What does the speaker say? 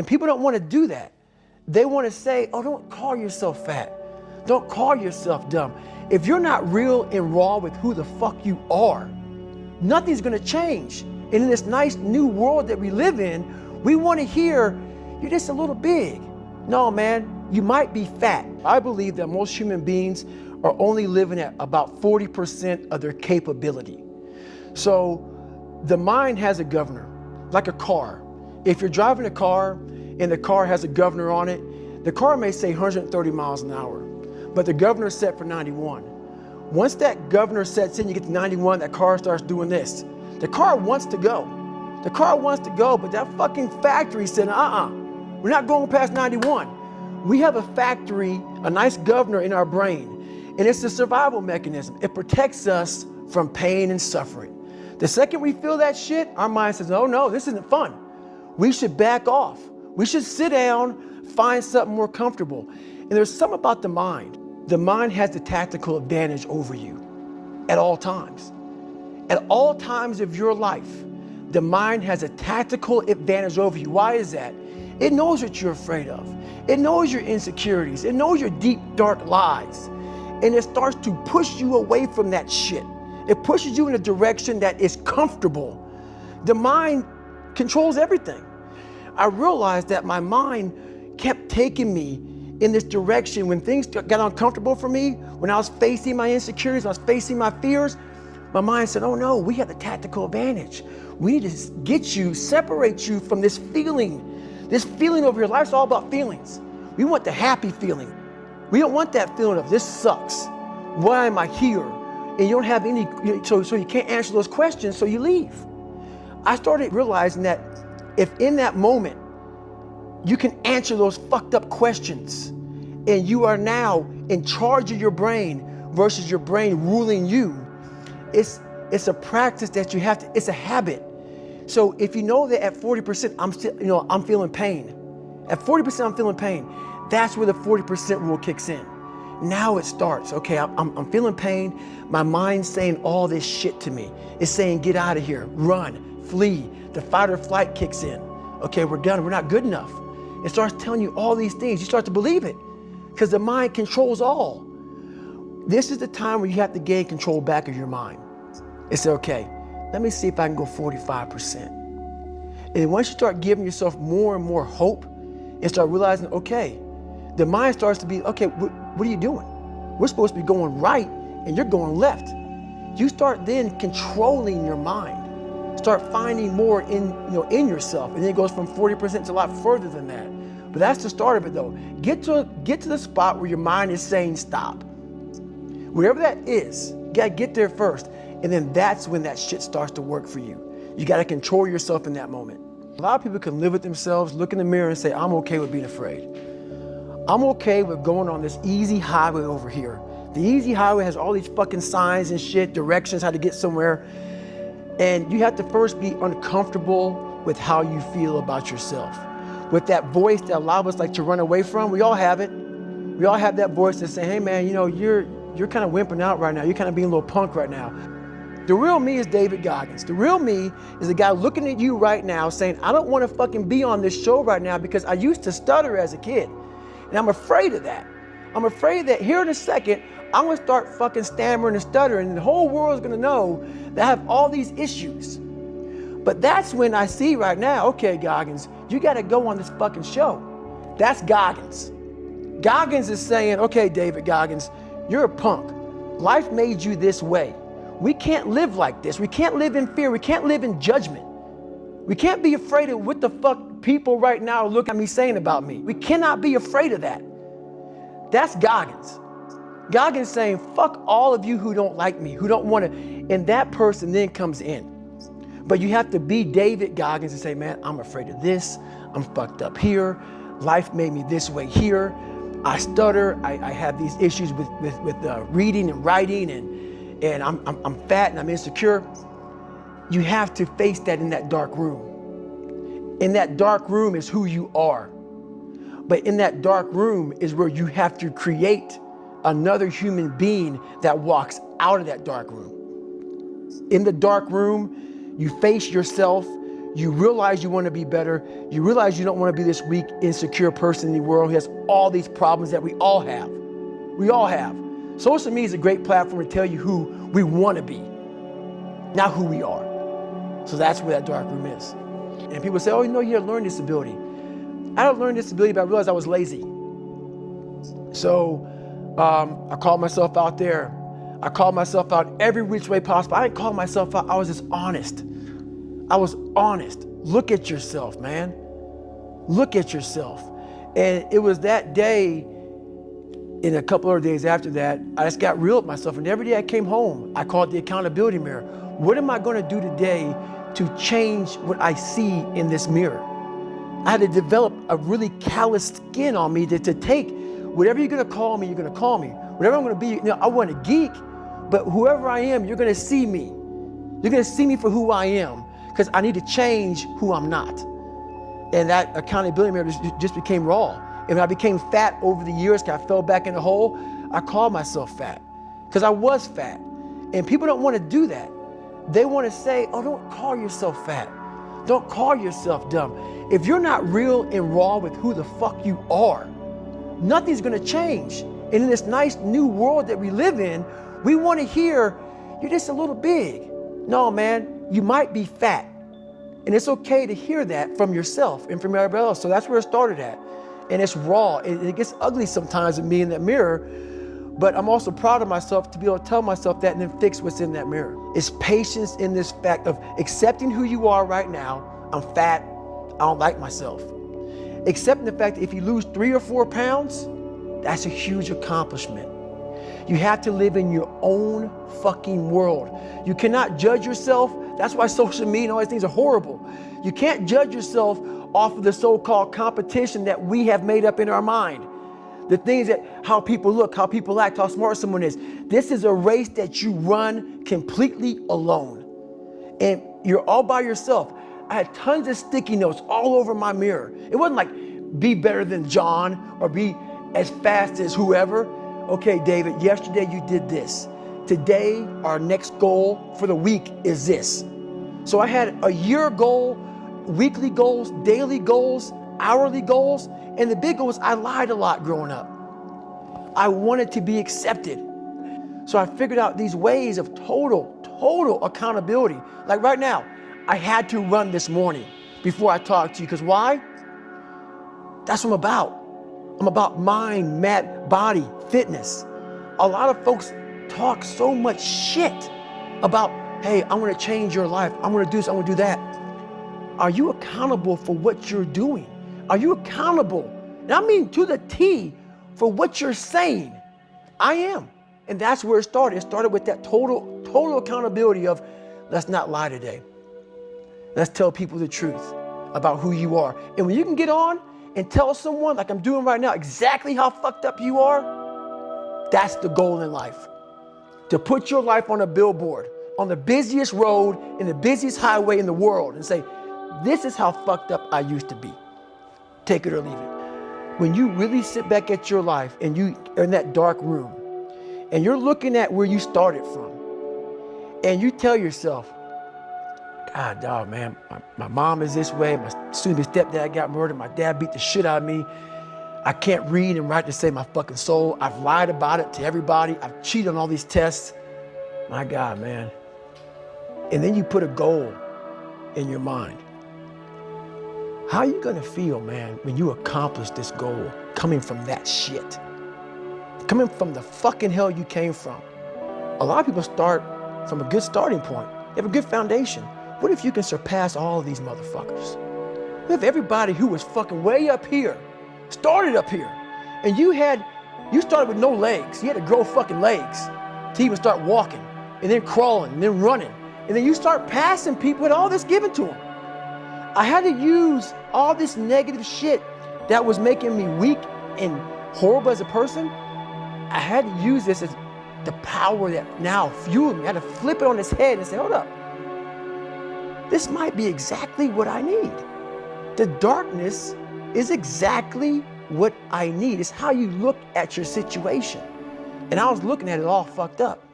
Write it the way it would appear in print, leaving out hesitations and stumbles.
And people don't want to do that. They want to say, oh, don't call yourself fat. Don't call yourself dumb. If you're not real and raw with who the fuck you are, nothing's going to change. And in this nice new world that we live in, we want to hear, you're just a little big. No, man, you might be fat. I believe that most human beings are only living at about 40% of their capability. So the mind has a governor, like a car. If you're driving a car and the car has a governor on it, the car may say 130 miles an hour, but the governor is set for 91. Once that governor sets in, you get to 91, that car starts doing this. The car wants to go. The car wants to go, but that fucking factory said, we're not going past 91. We have a factory, a nice governor in our brain, and it's a survival mechanism. It protects us from pain and suffering. The second we feel that shit, our mind says, oh no, this isn't fun. We should back off. We should sit down, find something more comfortable. And there's something about the mind. The mind has the tactical advantage over you at all times. At all times of your life, the mind has a tactical advantage over you. Why is that? It knows what you're afraid of. It knows your insecurities. It knows your deep, dark lies. And it starts to push you away from that shit. It pushes you in a direction that is comfortable. The mind controls everything. I realized that my mind kept taking me in this direction when things got uncomfortable for me, when I was facing my insecurities, I was facing my fears, my mind said, oh no, we have the tactical advantage. We need to get you, separate you from this feeling over your life. It's all about feelings. We want the happy feeling. We don't want that feeling of this sucks. Why am I here? And you don't have any, so you can't answer those questions, so you leave. I started realizing that if in that moment, you can answer those fucked up questions and you are now in charge of your brain versus your brain ruling you, it's a practice that you have to, it's a habit. So if you know that at 40%, I'm feeling pain. At 40%, I'm feeling pain. That's where the 40% rule kicks in. Now it starts. Okay, I'm feeling pain. My mind's saying all this shit to me. It's saying, get out of here, run, flee. The fight or flight kicks in. Okay, we're done. We're not good enough. It starts telling you all these things. You start to believe it because the mind controls all. This is the time where you have to gain control back of your mind. It's okay, let me see if I can go 45%. And once you start giving yourself more and more hope and start realizing, okay, the mind starts to be, okay, what are you doing? We're supposed to be going right and you're going left. You start then controlling your mind. Start finding more in yourself, and then it goes from 40% to a lot further than that. But that's the start of it though. Get to the spot where your mind is saying stop. Wherever that is, you gotta get there first, and then that's when that shit starts to work for you. You gotta control yourself in that moment. A lot of people can live with themselves, look in the mirror and say, I'm okay with being afraid. I'm okay with going on this easy highway over here. The easy highway has all these fucking signs and shit, directions, how to get somewhere. And you have to first be uncomfortable with how you feel about yourself. With that voice that a lot of us like to run away from, we all have it. We all have that voice that say, hey man, you're kind of wimping out right now. You're kind of being a little punk right now. The real me is David Goggins. The real me is the guy looking at you right now saying, I don't want to fucking be on this show right now because I used to stutter as a kid. And I'm afraid of that. I'm afraid that here in a second, I'm gonna start fucking stammering and stuttering and the whole world's gonna know that I have all these issues. But that's when I see right now, okay, Goggins, you gotta go on this fucking show. That's Goggins. Goggins is saying, okay, David Goggins, you're a punk. Life made you this way. We can't live like this. We can't live in fear. We can't live in judgment. We can't be afraid of what the fuck people right now are looking at me saying about me. We cannot be afraid of that. That's Goggins. Goggins saying, fuck all of you who don't like me, who don't want to, and that person then comes in. But you have to be David Goggins and say, man, I'm afraid of this. I'm fucked up here. Life made me this way here. I stutter. I have these issues with reading and writing, and I'm fat and I'm insecure. You have to face that in that dark room. In that dark room is who you are. But in that dark room is where you have to create another human being that walks out of that dark room. In the dark room, you face yourself, You realize you want to be better. You realize you don't want to be this weak, insecure person in the world who has all these problems that we all have. We all have. Social media is a great platform to tell you who we want to be, not who we are. So that's where that dark room is. And people say, oh, you know, you have a learning disability. I had a learning disability, but I realized I was lazy. So I called myself out there. I called myself out every which way possible. I didn't call myself out. I was just honest. I was honest. Look at yourself, man. Look at yourself. And it was that day, and a couple other days after that, I just got real with myself. And every day I came home, I called the accountability mirror. What am I going to do today to change what I see in this mirror? I had to develop a really calloused skin on me to take whatever you're going to call me, you're going to call me. Whatever I'm going to be, you know, I want a geek, but whoever I am, you're going to see me. You're going to see me for who I am, because I need to change who I'm not. And that accountability mirror just became raw. And when I became fat over the years, because I fell back in the hole, I called myself fat, because I was fat. And people don't want to do that. They want to say, oh, don't call yourself fat. Don't call yourself dumb. If you're not real and raw with who the fuck you are, nothing's going to change. And in this nice new world that we live in, we want to hear, you're just a little big. No, man, you might be fat. And it's okay to hear that from yourself and from everybody else. So that's where it started at. And it's raw. It gets ugly sometimes with me in that mirror. But I'm also proud of myself to be able to tell myself that and then fix what's in that mirror. It's patience in this fact of accepting who you are right now. I'm fat. I don't like myself. Accepting the fact that if you lose 3 or 4 pounds, that's a huge accomplishment. You have to live in your own fucking world. You cannot judge yourself. That's why social media and all these things are horrible. You can't judge yourself off of the so-called competition that we have made up in our mind. The things that, how people look, how people act, how smart someone is. This is a race that you run completely alone. And you're all by yourself. I had tons of sticky notes all over my mirror. It wasn't like, be better than John or be as fast as whoever. Okay, David, yesterday you did this. Today, our next goal for the week is this. So I had a year goal, weekly goals, daily goals, hourly goals, and the big goal was I lied a lot growing up. I wanted to be accepted. So I figured out these ways of total accountability. Like right now, I had to run this morning before I talked to you, because why? That's what I'm about. I'm about mind, body, fitness. A lot of folks talk so much shit about, hey, I'm gonna change your life. I'm gonna do this, I'm gonna do that. Are you accountable for what you're doing? Are you accountable? And I mean to the T for what you're saying. I am. And that's where it started. It started with that total accountability of, let's not lie today. Let's tell people the truth about who you are. And when you can get on and tell someone, like I'm doing right now, exactly how fucked up you are, that's the goal in life. To put your life on a billboard, on the busiest road, in the busiest highway in the world, and say, this is how fucked up I used to be. Take it or leave it. When you really sit back at your life and you are in that dark room and you're looking at where you started from and you tell yourself, God, dog, man, my mom is this way. My soon-to-be stepdad got murdered. My dad beat the shit out of me. I can't read and write to save my fucking soul. I've lied about it to everybody. I've cheated on all these tests. My God, man. And then you put a goal in your mind. How are you gonna feel, man, when you accomplish this goal coming from that shit? Coming from the fucking hell you came from. A lot of people start from a good starting point. They have a good foundation. What if you can surpass all of these motherfuckers? What if everybody who was fucking way up here started up here, and you started with no legs. You had to grow fucking legs to even start walking, and then crawling, and then running. And then you start passing people with all this given to them. I had to use all this negative shit that was making me weak and horrible as a person. I had to use this as the power that now fueled me. I had to flip it on its head and say, hold up. This might be exactly what I need. The darkness is exactly what I need. It's how you look at your situation. And I was looking at it all fucked up.